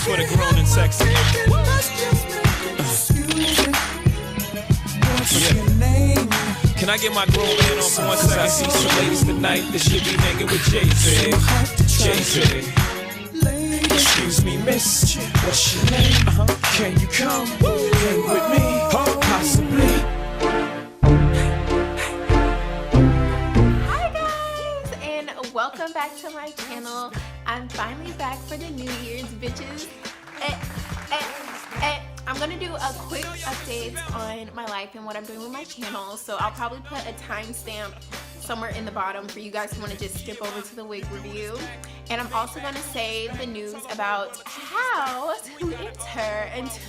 for the grown and sexy. Can I get my grown man on for 1 second? I see some ladies tonight that should be hanging with Jay-Z. Jay-Z. Excuse me, miss, what's your name? Can you come hang with me? Possibly. Hi guys, and welcome back to my channel. I'm finally back for the New Year's, bitches. I'm gonna do a quick update on my life and what I'm doing with my channel. So I'll probably put a timestamp somewhere in the bottom for you guys who want to just skip over to the wig review. And I'm also going to say the news about how to enter into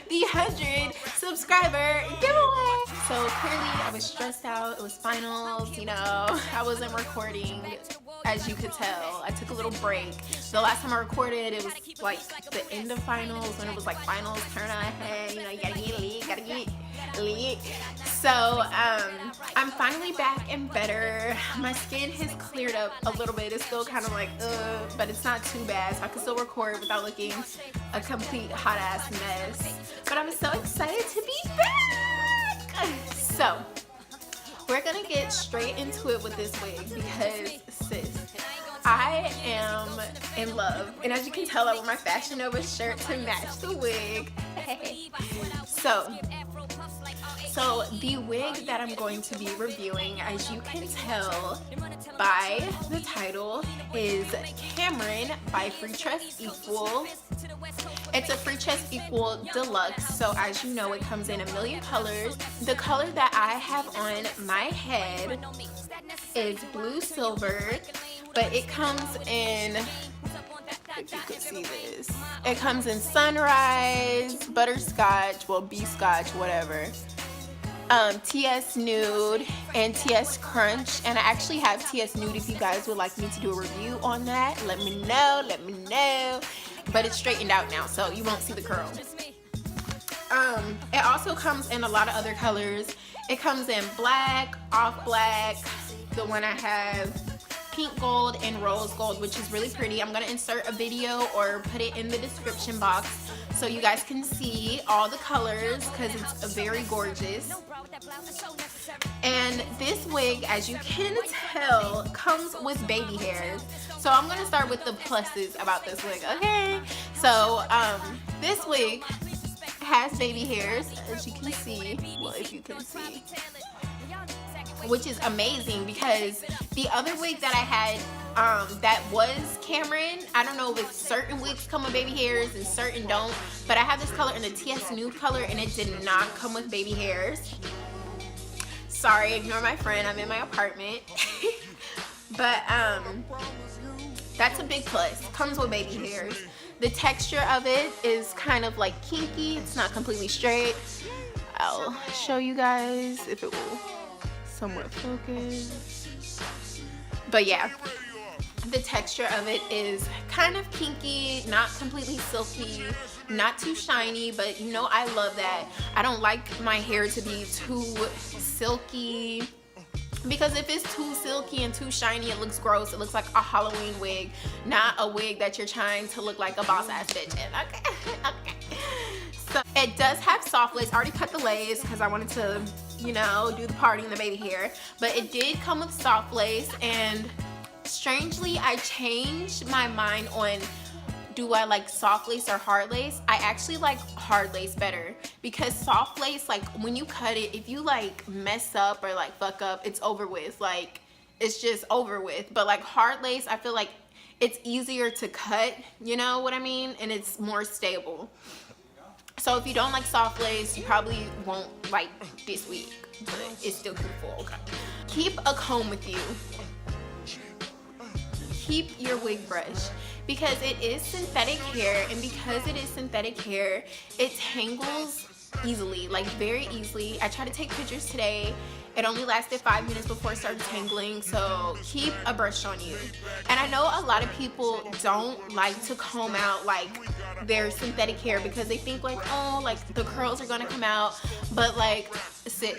the 100 subscriber giveaway. So clearly I was stressed out. It was finals, you know, I wasn't recording, as you could tell. I took a little break. The last time I recorded, it was like the end of finals, when it was like finals, turn on head, you know, you gotta get lit, gotta get lit. So I'm finally back and better. My skin has cleared up a little bit. It's still kind of like but it's not too bad, so I can still record without looking a complete hot ass mess. But I'm so excited to be back. So we're gonna get straight into it with this wig because sis, I am in love, and as you can tell, I wear my Fashion Nova shirt to match the wig. So the wig that I'm going to be reviewing, as you can tell by the title, is Cameron by Freetress Equal. It's a Freetress Equal Deluxe, so as you know, it comes in a million colors. The color that I have on my head is blue silver, but it comes in, if you could see this, it comes in sunrise, butterscotch, well, bee-scotch, whatever, TS Nude, and TS Crunch. And I actually have TS Nude. If you guys would like me to do a review on that, let me know. But it's straightened out now, so you won't see the curls. It also comes in a lot of other colors. It comes in black, off black, the one I have, pink gold, and rose gold, which is really pretty. I'm gonna insert a video or put it in the description box so you guys can see all the colors because it's very gorgeous. And this wig, as you can tell, comes with baby hairs. So I'm gonna start with the pluses about this wig, okay? So this wig has baby hairs, as you can see. Well, if you can see, which is amazing because the other wig that I had that was Cameron, I don't know if certain wigs come with baby hairs and certain don't, but I have this color in the TS Nude color and it did not come with baby hairs. Sorry, ignore my friend, I'm in my apartment. But that's a big plus. Comes with baby hairs. The texture of it is kind of like kinky. It's not completely straight. I'll show you guys if it will somewhat focus. But yeah, the texture of it is kind of kinky, not completely silky, not too shiny, but you know I love that. I don't like my hair to be too silky, because if it's too silky and too shiny, it looks gross. It looks like a Halloween wig, not a wig that you're trying to look like a boss ass bitch in. Okay. So it does have soft lace. I already cut the lace because I wanted to, you know, do the party in the baby hair. But it did come with soft lace, and strangely, I changed my mind on do I like soft lace or hard lace. I actually like hard lace better because soft lace, like when you cut it, if you like mess up or like fuck up, it's over with. Like it's just over with. But like hard lace, I feel like it's easier to cut, you know what I mean? And it's more stable. So if you don't like soft lace, you probably won't like this wig, but it's still cool. Okay. Keep a comb with you. Keep your wig brush, because it is synthetic hair, and because it is synthetic hair, it tangles easily, like very easily. I tried to take pictures today. It only lasted 5 minutes before it started tangling, so keep a brush on you. And I know a lot of people don't like to comb out like their synthetic hair because they think like, oh, like the curls are gonna come out. But like, sis,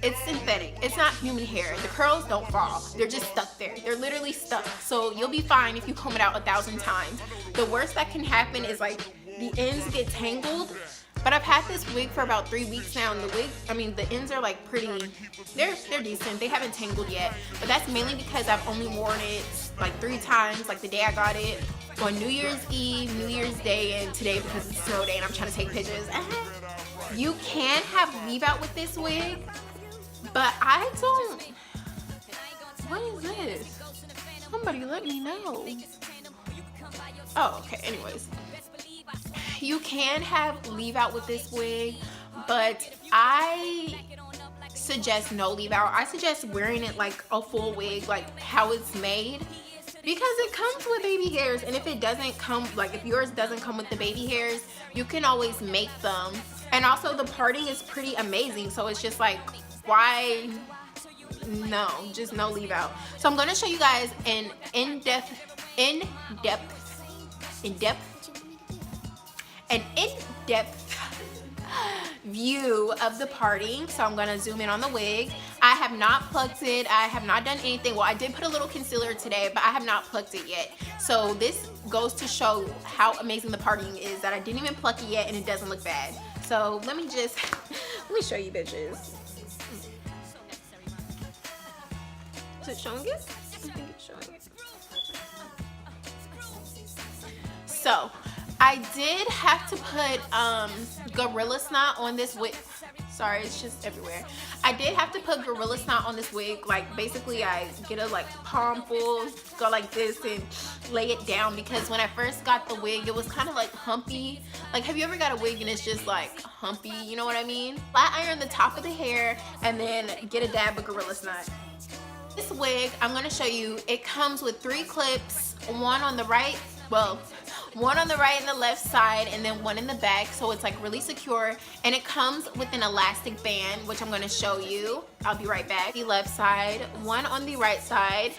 It's synthetic. It's not human hair. The curls don't fall. They're just stuck there. They're literally stuck. So you'll be fine if you comb it out 1,000 times. The worst that can happen is like the ends get tangled. But I've had this wig for about 3 weeks now, and the ends are like pretty, they're decent. They haven't tangled yet, but that's mainly because I've only worn it like 3 times, like the day I got it, on New Year's Eve, New Year's Day, and today because it's snow day and I'm trying to take pictures. You can have leave out with this wig, but I don't, what is this? Somebody let me know. Oh, okay, anyways. You can have leave out with this wig, but I suggest no leave out. I suggest wearing it like a full wig, like how it's made, because it comes with baby hairs. And if it doesn't come, like if yours doesn't come with the baby hairs, you can always make them. And also the parting is pretty amazing, so it's just like, why no, just no leave out. So I'm going to show you guys an in-depth view of the parting. So I'm going to zoom in on the wig. I have not plucked it. I have not done anything. Well, I did put a little concealer today, but I have not plucked it yet. So this goes to show how amazing the parting is, that I didn't even pluck it yet and it doesn't look bad. So let me show you bitches. Is it showing it? I think it's showing it. So I did have to put Gorilla Snot on this wig. Sorry, it's just everywhere. I did have to put Gorilla Snot on this wig. Like basically I get a like palm full, go like this and lay it down, because when I first got the wig it was kind of like humpy. Like, have you ever got a wig and it's just like humpy, you know what I mean? Flat iron the top of the hair and then get a dab of Gorilla Snot. This wig, I'm going to show you, it comes with 3 clips, one on the right, well, one on the right and the left side, and then one in the back, so it's like really secure. And it comes with an elastic band, which I'm going to show you. I'll be right back. The left side, one on the right side,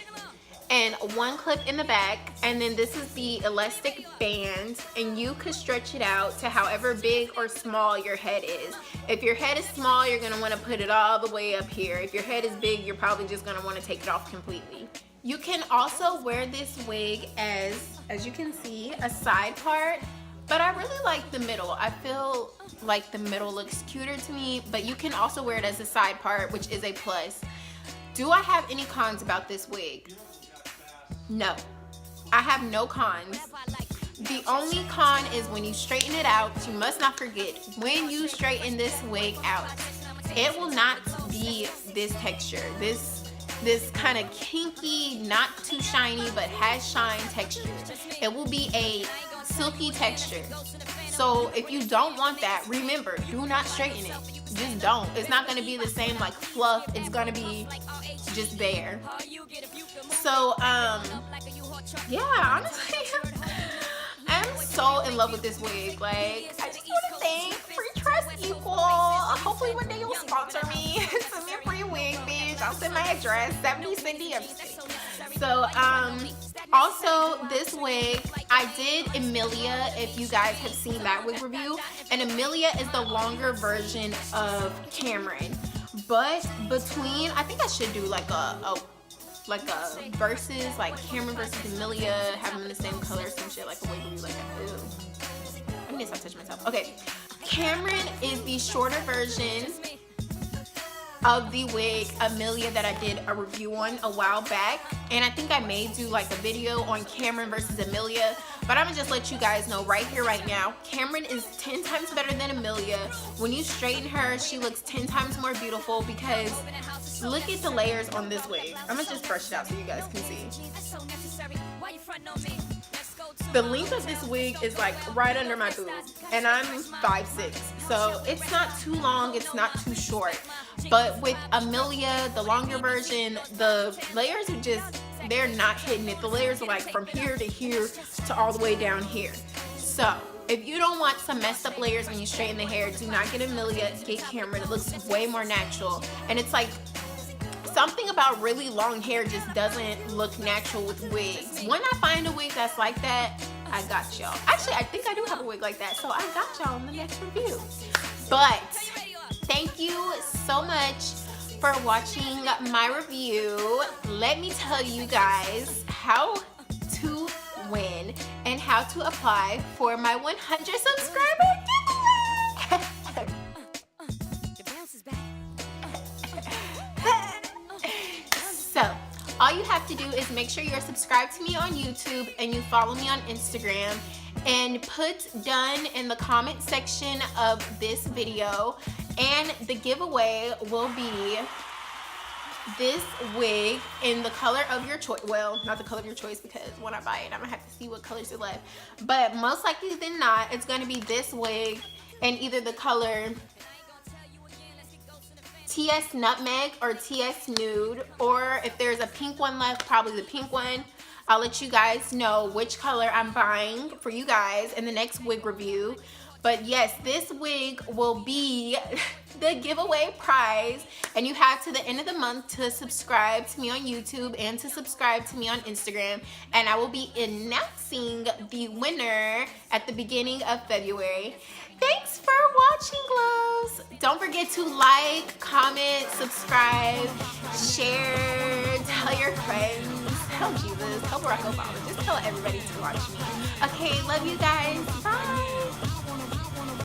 and 1 clip in the back. And then this is the elastic band, and you could stretch it out to however big or small your head is. If your head is small, you're going to want to put it all the way up here. If your head is big, you're probably just going to want to take it off completely. You can also wear this wig as you can see, a side part, but I really like the middle. I feel like the middle looks cuter to me, but you can also wear it as a side part, which is a plus. Do I have any cons about this wig? No, I have no cons. The only con is when you straighten it out. You must not forget, when you straighten this wig out, it will not be this texture, this kind of kinky, not too shiny but has shine texture. It will be a silky texture. So if you don't want that, remember, do not straighten it. Just don't. It's not going to be the same like fluff. It's going to be just bare. So yeah, honestly I'm so in love with this wig. Like, I just want to thank Freetress people. Hopefully one day you'll sponsor me. Send me a free wig, bitch. I'll send my address, 70 Cindy. I'm just kidding. So also this wig, I did Amelia, if you guys have seen that wig review, and Amelia is the longer version of Cameron. But between, I think I should do like a versus, like Cameron versus Amelia, have them in the same color, some shit, like a wig review like that. Ew. I need to stop touching myself. Okay, Cameron is the shorter version of the wig Amelia that I did a review on a while back, and I think I may do like a video on Cameron versus Amelia, but I'm gonna just let you guys know right here right now, Cameron is 10 times better than Amelia. When you straighten her, she looks 10 times more beautiful, because look at the layers on this wig. I'm gonna just brush it out so you guys can see. The length of this wig is like right under my boob, and I'm 5'6", so it's not too long, it's not too short. But with Amelia, the longer version, the layers are just, they're not hitting it. The layers are like from here to here to all the way down here. So if you don't want some messed up layers when you straighten the hair, do not get Amelia, get Cameron. It looks way more natural, and it's like, something about really long hair just doesn't look natural with wigs. When I find a wig that's like that, I got y'all. Actually, I think I do have a wig like that, so I got y'all in the next review. But thank you so much for watching my review. Let me tell you guys how to win and how to apply for my 100 subscriber giveaway. So, all you have to do is make sure you're subscribed to me on YouTube and you follow me on Instagram, and put done in the comment section of this video, and the giveaway will be this wig in the color of your choice. Well, not the color of your choice, because when I buy it I'm gonna have to see what colors are left, but most likely than not it's gonna be this wig in either the color TS Nutmeg or TS Nude, or if there's a pink one left, probably the pink one. I'll let you guys know which color I'm buying for you guys in the next wig review. But yes, this wig will be the giveaway prize, and you have to the end of the month to subscribe to me on YouTube and to subscribe to me on Instagram, and I will be announcing the winner at the beginning of February. Thanks for watching, loves. Don't forget to like, comment, subscribe, share, tell your friends, tell Jesus, tell Barack Obama, just tell everybody to watch me. Okay, love you guys. Bye.